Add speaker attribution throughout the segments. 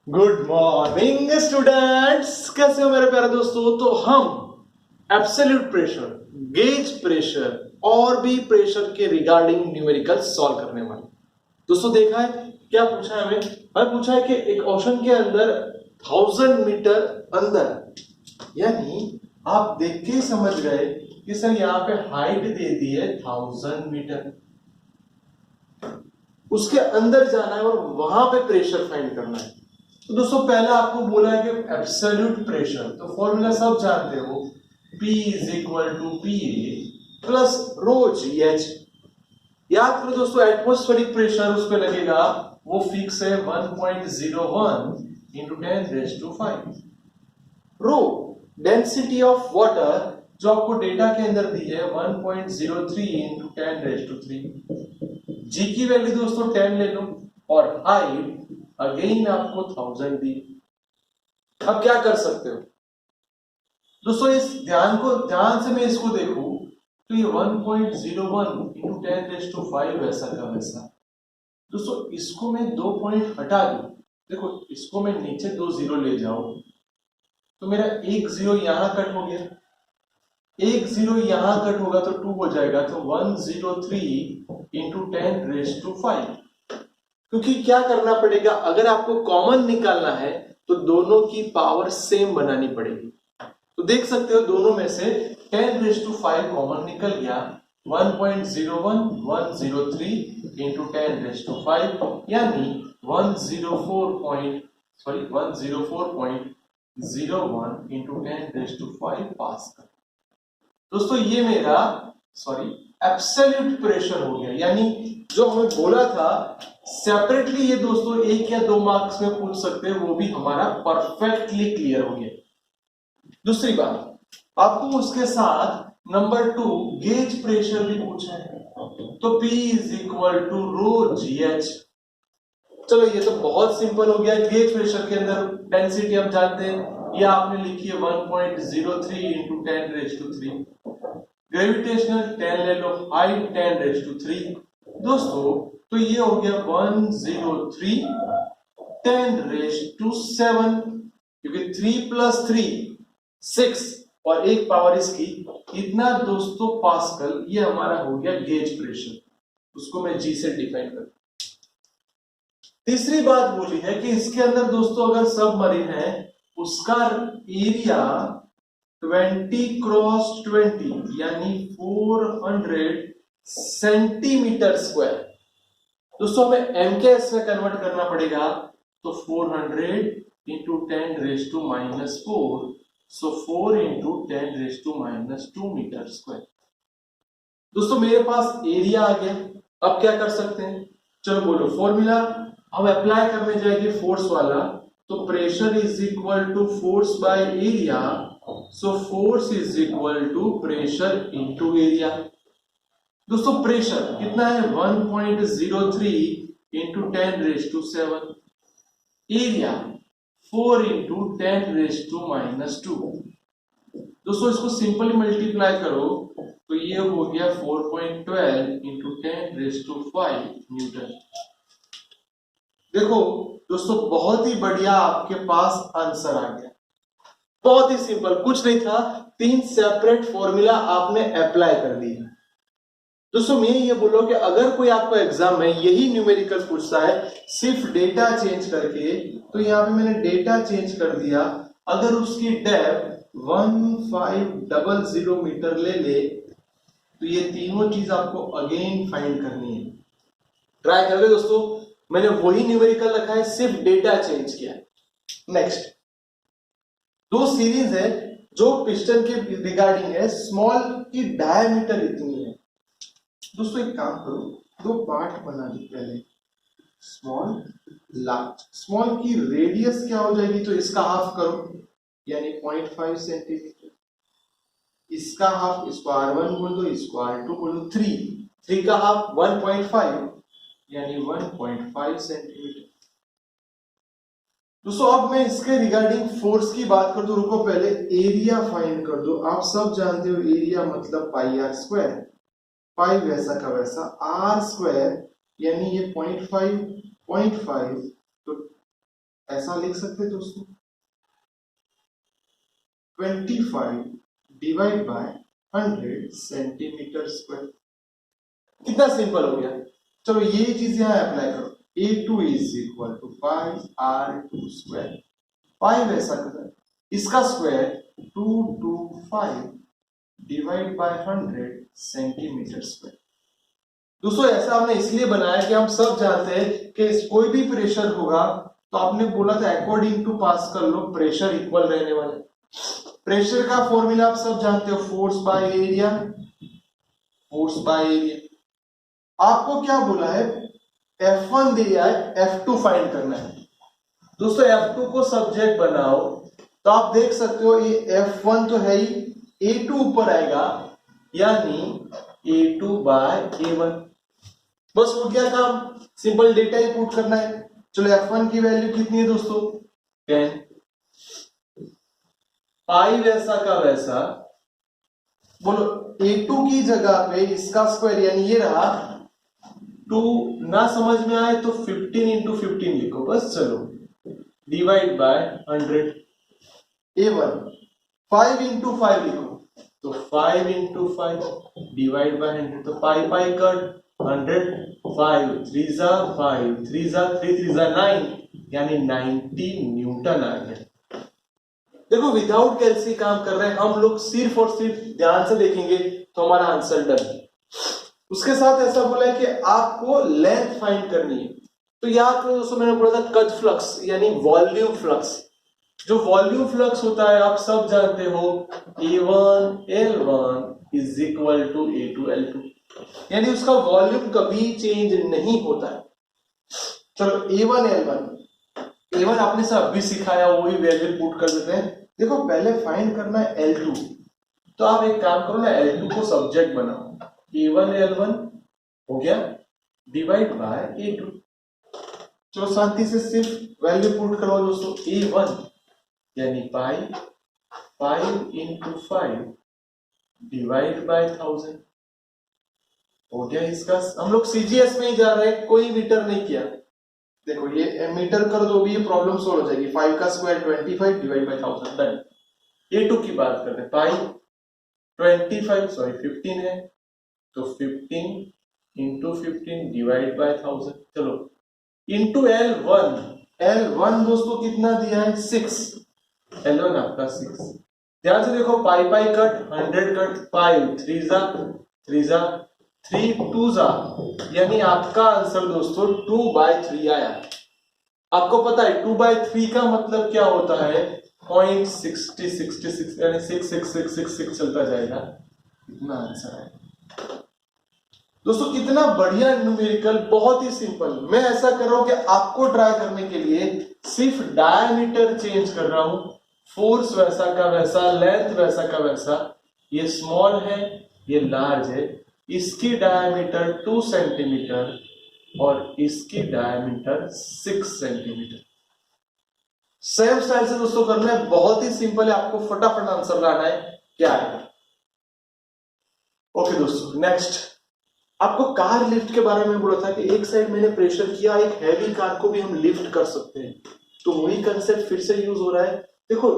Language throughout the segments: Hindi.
Speaker 1: गुड मॉर्निंग स्टूडेंट्स, कैसे हो मेरे प्यारे दोस्तों। तो हम एब्सोल्यूट प्रेशर, गेज प्रेशर और भी प्रेशर के रिगार्डिंग न्यूमेरिकल सॉल्व करने वाले। दोस्तों देखा है क्या पूछा है हमें पूछा है कि एक ओशन के अंदर 1000 मीटर अंदर, यानी आप देख के ही समझ गए कि सर यहाँ पे हाइट दे दी है 1000 मीटर, उसके अंदर जाना है और वहां पे प्रेशर फाइंड करना है। तो दोस्तों पहला आपको बोला है कि एब्सोल्यूट प्रेशर, तो फॉर्मूला सब जानते हो, P is equal to P plus rho ji H. याद करो दोस्तों, एटमॉस्फेरिक प्रेशर उस पर लगेगा वो फिक्स है 1.01 into 10⁵ rho density of water जो आपको डेटा के अंदर दी है 1.03 इंटू 10⁵। जी की वैल्यू दोस्तों 10 ले लो और हाइट अगेन आपको 1000 दी। अब क्या कर सकते हो दोस्तों, इस ध्यान से मैं इसको देखूं तो ये 1.01 इंटू 10⁵ वैसा का वैसा। दोस्तों इसको मैं 2 पॉइंट हटा दूं, देखो इसको मैं नीचे 2 जीरो ले जाऊं तो मेरा एक जीरो यहां कट हो गया, एक जीरो यहां कट होगा तो 2 हो जाएगा, तो 103 इंटू 10⁵। क्योंकि क्या करना पड़ेगा, अगर आपको कॉमन निकालना है तो दोनों की पावर सेम बनानी पड़ेगी। तो देख सकते हो दोनों में से 10⁵ कॉमन निकल गया, 1.01 103 इंटू 10⁵, यानी 104.01 इंटू 10⁵ पास्कल। दोस्तों ये मेरा एब्सोल्यूट प्रेशर हो गया, यानी जो हमें बोला था सेपरेटली, ये दोस्तों 1 या 2 मार्क्स में पूछ सकते हैं, वो भी हमारा परफेक्टली क्लियर हो गया। दूसरी बात, आपको उसके साथ नंबर 2 गेज प्रेशर भी पूछा है, तो P is equal to rho ji H. चलो ये तो बहुत सिंपल हो गया। गेज प्रेशर के अंदर डेंसिटी हम जानते हैं, ये आपने लिखी है 1.03 इंटू 10⁵। ग्रेविटेशनल 10 ले लो, हाइट 10⁵। दोस्तों तो ये हो गया 103 10�7, क्योंकि 3 प्लस 3 6 और एक पावर इसकी, इतना दोस्तों पास्कल। ये हमारा हो गया गेज प्रेशर, उसको मैं जी से डिफाइन कर। तीसरी बात बोली है कि इसके अंदर दोस्तों अगर सबमरीन है उसका एरिया 20x20 यानी 400 सेंटीमीटर स्क्वायर। दोस्तों हमें MKS में कन्वर्ट करना पड़ेगा, तो 400 इंटू 10⁻⁻⁴, सो 4 इंटू 10⁻⁻² मीटर स्क्वायर। दोस्तों मेरे पास एरिया आ गया, अब क्या कर सकते हैं, चलो बोलो फॉर्मूला हम अप्लाई करने जाएंगे फोर्स वाला, तो pressure is equal to force by area, so force is equal to pressure into area. दोस्तों प्रेशर कितना है 1.03 इंटू 10⁻⁷, एरिया 4 इंटू 10⁻⁻²। दोस्तों इसको सिंपली मल्टीप्लाई करो तो ये हो गया 4.12 इंटू 10⁵ न्यूटन। देखो दोस्तों बहुत ही बढ़िया आपके पास आंसर आ गया, बहुत ही सिंपल, कुछ नहीं था, 3 सेपरेट फॉर्मूला आपने अप्लाई कर दिया। दोस्तों मैं ये बोलो कि अगर कोई आपको एग्जाम में यही न्यूमेरिकल पूछता है सिर्फ डेटा चेंज करके, तो यहाँ पे मैंने डेटा चेंज कर दिया, अगर उसकी डेप्थ 1500 मीटर ले ले तो ये तीनों चीज आपको अगेन फाइंड करनी है। ट्राई कर ले दोस्तों, मैंने वही न्यूमेरिकल रखा है, सिर्फ डेटा चेंज किया। नेक्स्ट 2 सीरीज है जो पिस्टन के रिगार्डिंग है, स्मॉल की डायमीटर इतनी है। दोस्तों एक काम करो, 2 पार्ट बना लो पहले, स्मॉल लार्ज। स्मॉल की रेडियस क्या हो जाएगी, तो इसका हाफ करो यानी 0.5 सेंटीमीटर, इसका हाफ, इसको R1 बोल दो, इसको R2 बोल दो, 3 का हाफ 1.5 यानी 1.5 सेंटीमीटर। दोस्तों अब मैं इसके रिगार्डिंग फोर्स की बात कर दूं, रुको पहले एरिया फाइंड कर दो। आप सब जानते हो एरिया मतलब पाई आर स्क्वायर, पाई वैसा का वैसा, आर स्क्वायर यानी ये 0.5 तो ऐसा लिख सकते हैं दोस्तों, 25 डिवाइड बाय 100 सेंटीमीटर स्क्वायर। कितना सिंपल हो गया। चलो ये चीज यहां अप्लाई करो, A2 is equal to 5R2 square. 5 ऐसा कर, इसका square 225 divide by 100 centimetre square. दोस्तों ऐसा हमने इसलिए बनाया कि हम सब जानते हैं कि कोई भी प्रेशर होगा तो आपने बोला था according to Pascal law pressure equal रहने वाला है। प्रेशर का फॉर्मूला आप सब जानते हो, force by area, force by area. आपको क्या बोला है, F1 दिया है, F2 फाइंड करना है। दोस्तों F2 को सब्जेक्ट बनाओ तो आप देख सकते हो ये F1 तो है ही, A2 ऊपर आएगा यानी A2 बाय A1। बस हो गया काम, सिंपल डेटा ही पुट करना है। चलो F1 की वैल्यू कितनी है दोस्तों, 10। पाई वैसा का वैसा, बोलो A2 की जगह पे इसका स्क्वायर यानी ये रहा 2, ना समझ में आए तो 15 इंटू 15 लिखो बस। चलो डिवाइड बाय 100। A1 5 इंटू 5 लिखो तो 5 इंटू 5 डिवाइड बाय 100। तो पाई पाई कट, 100 5 3 जा 5 3 जा 3 3 जा 9 यानी 90 न्यूटन आ गया। देखो विदाउट कैलसी काम कर रहे हैं हम लोग, सिर्फ और सिर्फ ध्यान से देखेंगे तो हमारा आंसर डन है। उसके साथ ऐसा बोला है कि आपको लेंथ फाइंड करनी है। तो याद करो दोस्तों, मैंने बोला था कद फ्लक्स यानी वॉल्यूम फ्लक्स। जो वॉल्यूम फ्लक्स होता है आप सब जानते हो, A1L1 is equal to A2L2, यानी उसका वॉल्यूम कभी चेंज नहीं होता है। चलो A1 आपने सब भी सिखाया, वही वैल्यू पुट कर देते हैं। देखो पहले फाइंड करना है L2, तो आप एक काम करो ना, L2 को सब्जेक्ट बनाओ, A1L1 हो गया डिवाइड बाय A2। चलो शांति से सिर्फ वैल्यू पुट करो दोस्तों। A1 यानी पाई 5 इंटू 5 डिवाइड बाय 1000 हो गया। इसका हम लोग CGS में ही जा रहे हैं, कोई मीटर नहीं किया। देखो ये मीटर कर दो भी ये प्रॉब्लम सॉल्व हो जाएगी। 5 का square 25 divide by 1000 done. A2 की बात करते हैं, पाई 15 है तो 15 इंटू 15 डिवाइड बाय 1000। चलो इंटू L1 दोस्तों कितना दिया है 6, L1 आपका 6। ध्यान से देखो पाई पाई कट, 100 कट, 5 3 जा 3 जा 3 2 जा, यानी आपका आंसर दोस्तों 2/3 आया। आपको पता है 2/3 का मतलब क्या होता है, 0.6066 यानी 66666 चलता जाएगा, इतना आंसर है दोस्तों। कितना बढ़िया न्यूमेरिकल, बहुत ही सिंपल। मैं ऐसा कर रहा हूं कि आपको ट्राई करने के लिए सिर्फ डायमीटर चेंज कर रहा हूं, फोर्स वैसा का वैसा, लेंथ वैसा का वैसा। ये स्मॉल है ये लार्ज है, इसकी डायमीटर 2 सेंटीमीटर और इसकी डायमीटर 6 सेंटीमीटर। सेम स्टाइल से दोस्तों करना है, बहुत ही सिंपल है, आपको फटाफट आंसर लाना है क्या आएगा। ओके दोस्तों नेक्स्ट, आपको कार लिफ्ट के बारे में बोला था कि एक साइड मैंने प्रेशर किया, एक हैवी कार को भी हम लिफ्ट कर सकते हैं, तो वही कंसेप्ट फिर से यूज हो रहा है। देखो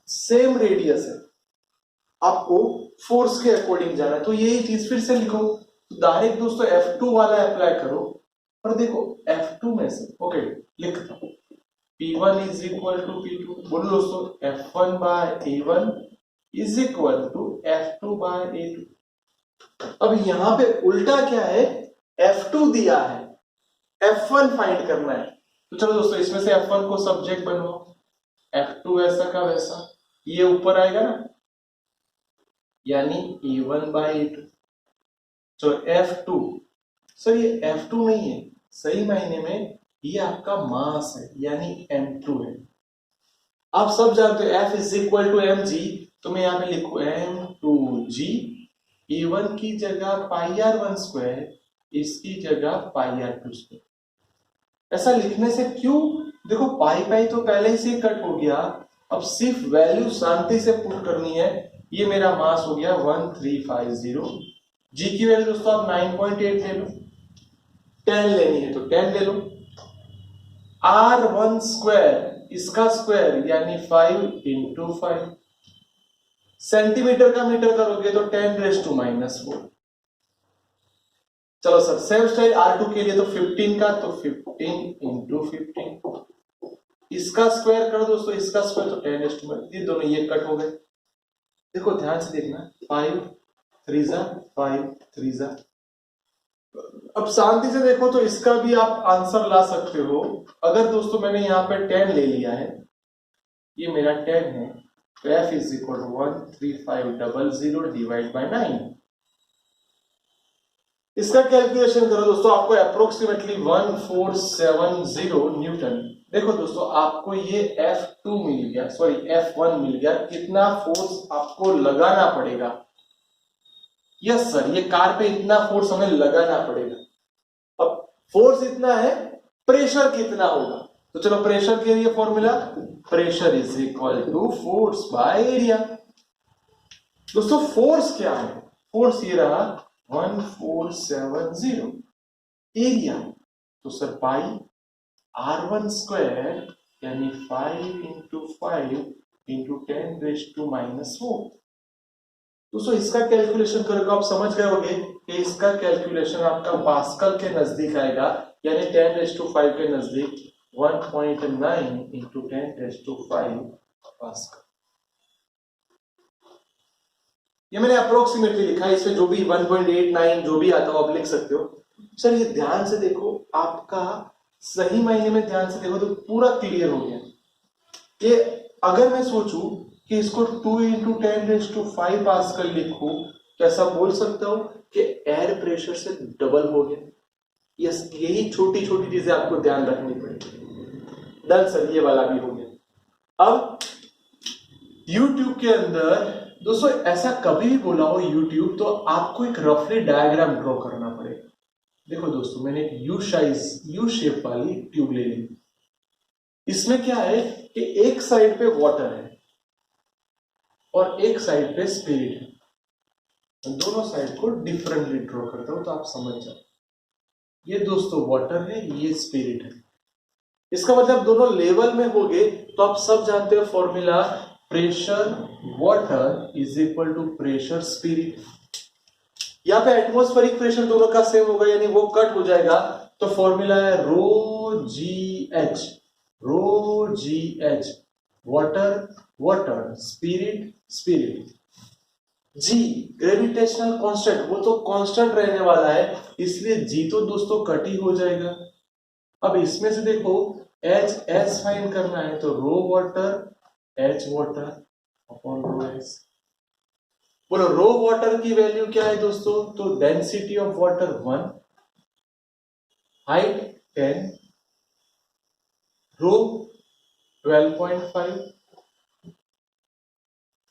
Speaker 1: सेम रेडियस है, आपको फोर्स के अकॉर्डिंग जाना है, तो यही चीज फिर से लिखो। तो डायरेक्ट दोस्तों F2 वाला अप्लाई करो और देखो F2 में से ओके लिखता हूं, P1 is equal to P2। बोलो दोस्तों F1 by A1 is equal to F2 by A2। अब यहां पे उल्टा क्या है, F2 दिया है, F1 फाइंड करना है। तो चलो दोस्तों इसमें से F1 को सब्जेक्ट बनवाओ, F2 ऐसा का वैसा, ये ऊपर आएगा ना, यानी A1 बाय A2। तो F2, सर ये F2 नहीं है, सही मायने में ये आपका मास है यानी M2 है। आप सब जानते हो F is equal to mg, तो मैं यहां पे लिखू m2g। A1 की जगह πr1 स्क्वायर, इसकी जगह πr2 स्क्वायर। ऐसा लिखने से क्यों, देखो पाई पाई तो पहले ही से कट हो गया, अब सिर्फ वैल्यू शांति से पुट करनी है। ये मेरा मास हो गया 1350। जी की वैल्यू दोस्तों आप 9.8 ले लो, 10 लेनी है तो 10 ले लो। R1 स्क्वायर, इसका स्क्वायर यानी 5 इंटू 5, सेंटीमीटर का मीटर करोगे तो 10⁻⁻4। चलो सर सेम स्टाइल R2 के लिए तो 15 का, तो 15 इंटू 15, इसका स्क्वायर करो दोस्तों, इसका स्क्वायर तो 10⁻, ये दोनों ये कट हो गए। देखो ध्यान से देखना, 5 3 5 3। अब शांति से देखो तो इसका भी आप आंसर ला सकते हो। अगर दोस्तों मैंने यहाँ पे 10 ले लिया है, ये मेरा 10 है, तो f is equal to 13500 divide by 9। इसका कैलकुलेशन करो दोस्तों, आपको अप्रोक्सीमेटली 1470 न्यूटन। देखो दोस्तों आपको ये F2 मिल गया, सॉरी F1 मिल गया, कितना फोर्स आपको लगाना पड़ेगा। यस सर, ये कार पे इतना फोर्स हमें लगाना पड़ेगा। अब फोर्स इतना है, प्रेशर कितना होगा, तो चलो प्रेशर के लिए formula, pressure is equal to force by area. दोस्तों फोर्स क्या है, फोर्स ये रहा 1470, एरिया तो सर पाई R1 स्क्वायर यानी 5 इंटू 5 इंटू 10⁻⁻4। दोस्तों इसका कैलकुलेशन करोगे आप समझ गए होंगे कि इसका कैलकुलेशन आपका पास्कल के नजदीक आएगा, यानी 10⁻5 के नजदीक 1.9 इंटू 10⁻5 पास्कल। ये मैंने अप्रोक्सीमेटली लिखा है, इसमें जो भी 1.89 जो भी आता हो आप लिख सकते हो। सर ये ध्यान से देखो, आपका सही मायने में ध्यान से देखो तो पूरा क्लियर हो गया। ये अगर मैं सोचूं कि इसको 2 इंटू 10⁻5 पास्कल लिखूं, कैसा बोल सकता हूं कि एयर प्रेशर से डबल हो गया। यस, यही छोटी छोटी चीजें आपको ध्यान रखनी पड़ेगी। डन सर, ये वाला भी हो गया। अब YouTube के अंदर दोस्तों ऐसा कभी भी बोला हो YouTube, तो आपको एक रफली डायग्राम ड्रॉ करना पड़ेगा। देखो दोस्तों मैंने एक यू शेप वाली ट्यूब ले ली। इसमें क्या है कि एक साइड पे वाटर है और एक साइड पे स्पिरिट है। दोनों साइड को डिफरेंटली ड्रॉ करता हूं तो आप समझ जाओ। ये दोस्तों वाटर है, ये स्पिरिट है। इसका मतलब दोनों लेवल में हो गए, तो आप सब जानते हो formula, pressure water is equal to pressure spirit. यहाँ पे एटमॉस्फेरिक प्रेशर दोनों का सेम होगा, यानी वो कट हो जाएगा, तो फॉर्मूला है रो जी H, water water, spirit spirit. G gravitational constant, वो तो कांस्टेंट रहने वाला है, इसलिए जी तो दोस्तों कट ही हो जाएगा। अब इसमें से देखो एच एस फाइंड करना है, तो rho water h water upon rho s. बोलो रो वाटर की वैल्यू क्या है दोस्तों, तो density of water 1, height 10, rho 12.5।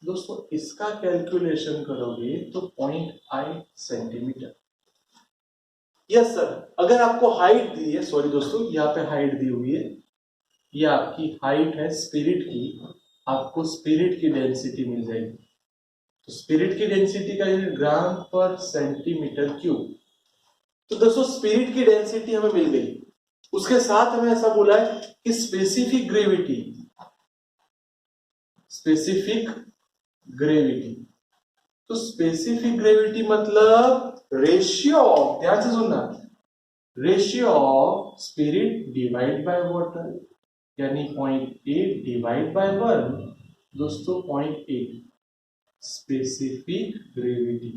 Speaker 1: दोस्तों इसका कैलकुलेशन करोगे तो 0.8 सेंटीमीटर। यस सर, अगर आपको हाइट दी है, सॉरी दोस्तों यहाँ पे हाइट दी हुई है, ये आपकी हाइट है स्पिरिट की, आपको स्पिरिट की डेंसिटी मिल जाएगी। तो स्पिरिट की डेंसिटी का यूनिट ग्राम पर सेंटीमीटर क्यूब। तो दोस्तों स्पिरिट की डेंसिटी हमें मिल गई, उसके साथ हमें ऐसा बोला है कि स्पेसिफिक ग्रेविटी। तो स्पेसिफिक ग्रेविटी मतलब रेशियो ऑफ, ध्यान से सुनना, ratio of spirit divide by water, यानी 0.8 डिवाइड बाय 1, दोस्तों 0.8 स्पेसिफिक ग्रेविटी।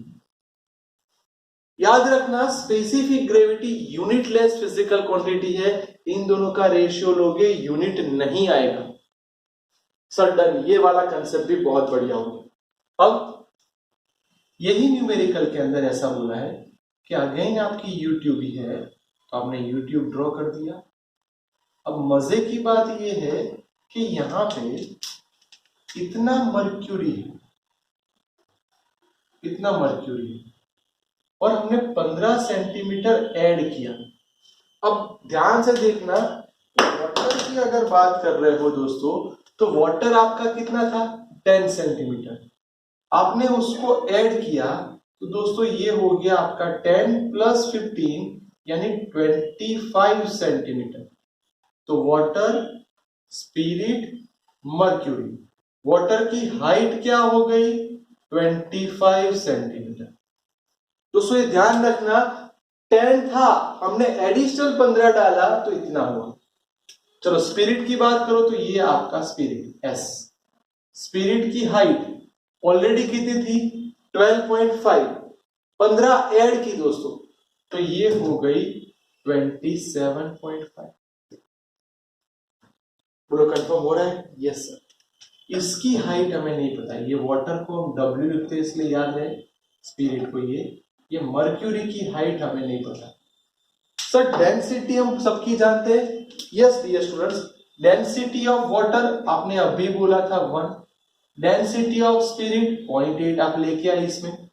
Speaker 1: याद रखना specific gravity unitless physical quantity है, इन दोनों का रेशियो लोगे यूनिट नहीं आएगा। सर डन, ये वाला कंसेप्ट भी बहुत बढ़िया होगा। अब यही न्यूमेरिकल के अंदर ऐसा बोला है कि अगेन आपकी यूट्यूब ही है, तो आपने यूट्यूब ड्रॉ कर दिया। अब मजे की बात यह है कि यहां पे इतना मर्क्यूरी है, और हमने 15 सेंटीमीटर ऐड किया। अब ध्यान से देखना, वाटर की अगर बात कर रहे हो दोस्तों, तो वाटर आपका कितना था 10 सेंटीमीटर, आपने उसको ऐड किया, तो दोस्तों ये हो गया आपका 10 + 15 यानी 25 सेंटीमीटर। तो वाटर, स्पिरिट, मर्क्यूरी। वाटर की हाइट क्या हो गई? 25 सेंटीमीटर। दोस्तों ये ध्यान रखना, 10 था, हमने एडिशनल 15 डाला तो इतना हुआ। चलो स्पिरिट की बात करो तो ये आपका स्पिरिट एस। स्पिरिट की हाइट ऑलरेडी कितनी थी? 12.5, 15 ऐड की दोस्तों, तो ये हो गई 27.5। बोलो कंफर्म हो रहा है? Yes sir. इसकी हाइट हमें नहीं पता, ये वाटर को हम W लिखते हैं इसलिए याद है, स्पिरिट को ये मर्क्यूरी की हाइट हमें नहीं पता। सर डेंसिटी हम सबकी जानते हैं। Yes dear students, density of water आपने अभी बोला था 1, डेंसिटी ऑफ स्पिरिट 0.8 आप लेके आए इसमें,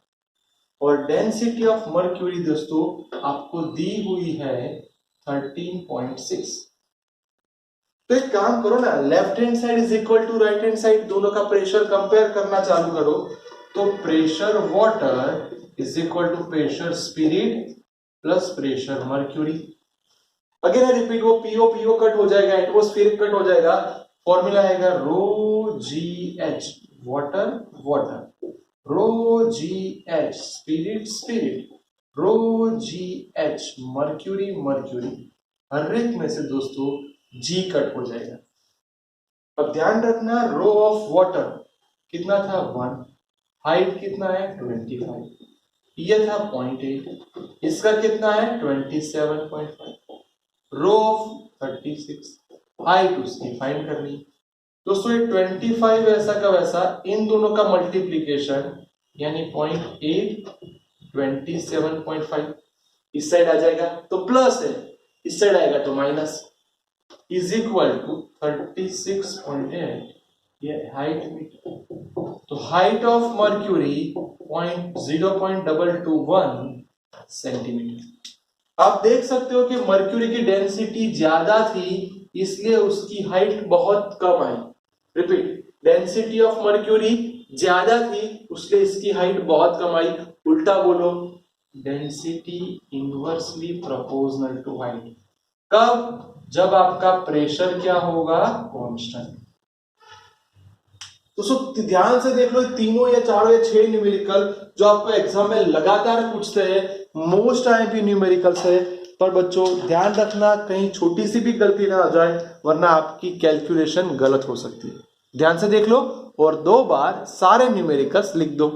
Speaker 1: और डेंसिटी ऑफ मर्क्यूरी दोस्तों आपको दी हुई है 13.6। तो एक काम करो ना, left hand side is equal to right hand side, दोनों का प्रेशर कंपेयर करना चालू करो। तो pressure water is equal to pressure spirit plus pressure mercury. Again I repeat, वो पीओ कट हो जाएगा, एटमॉस्फेरिक कट हो जाएगा। फॉर्मूला आएगा रो जी एच वाटर वाटर, रो जी एच स्पिरिट, रो जी एच मर्क्यूरी मर्क्यूरी। हर एक में से दोस्तों जी कट हो जाएगा। अब ध्यान रखना, रो ऑफ वाटर कितना था? 1, हाइट कितना है? 25, ये था 0.8, इसका कितना है? 27.5, रो ऑफ 36, हाइट उसकी फाइंड करनी। दोस्तों ये 25 ऐसा का वैसा, इन दोनों का मल्टीप्लीकेशन यानी 0.8 27.5 इस साइड आ जाएगा तो प्लस है, इस साइड आएगा तो माइनस, इज इक्वल टू 36.8, ये हाइट मीटर। तो हाइट ऑफ मर्क्यूरी 0.221 सेंटीमीटर। आप देख सकते हो कि मर्क्यूरी की डेंसिटी ज्यादा थी इसलिए उसकी हाइट बहुत कम आई। रिपीट, डेंसिटी ऑफ मर्क्यूरी ज्यादा थी इसलिए इसकी हाइट बहुत कम आई। उल्टा बोलो, density inversely proportional to height. कब? जब आपका प्रेशर क्या होगा? कांस्टेंट। तो ध्यान से देख लो, तीनों या चारों या 6 न्यूमेरिकल जो आपको एग्जाम में लगातार पूछते हैं, मोस्ट आईएमपी न्यूमेरिकल्स है। पर बच्चों ध्यान रखना कहीं छोटी सी भी गलती ना आ जाए, वरना आपकी कैलकुलेशन गलत हो सकती है। ध्यान से देख लो और 2 बार सारे न्यूमेरिकल्स लिख दो।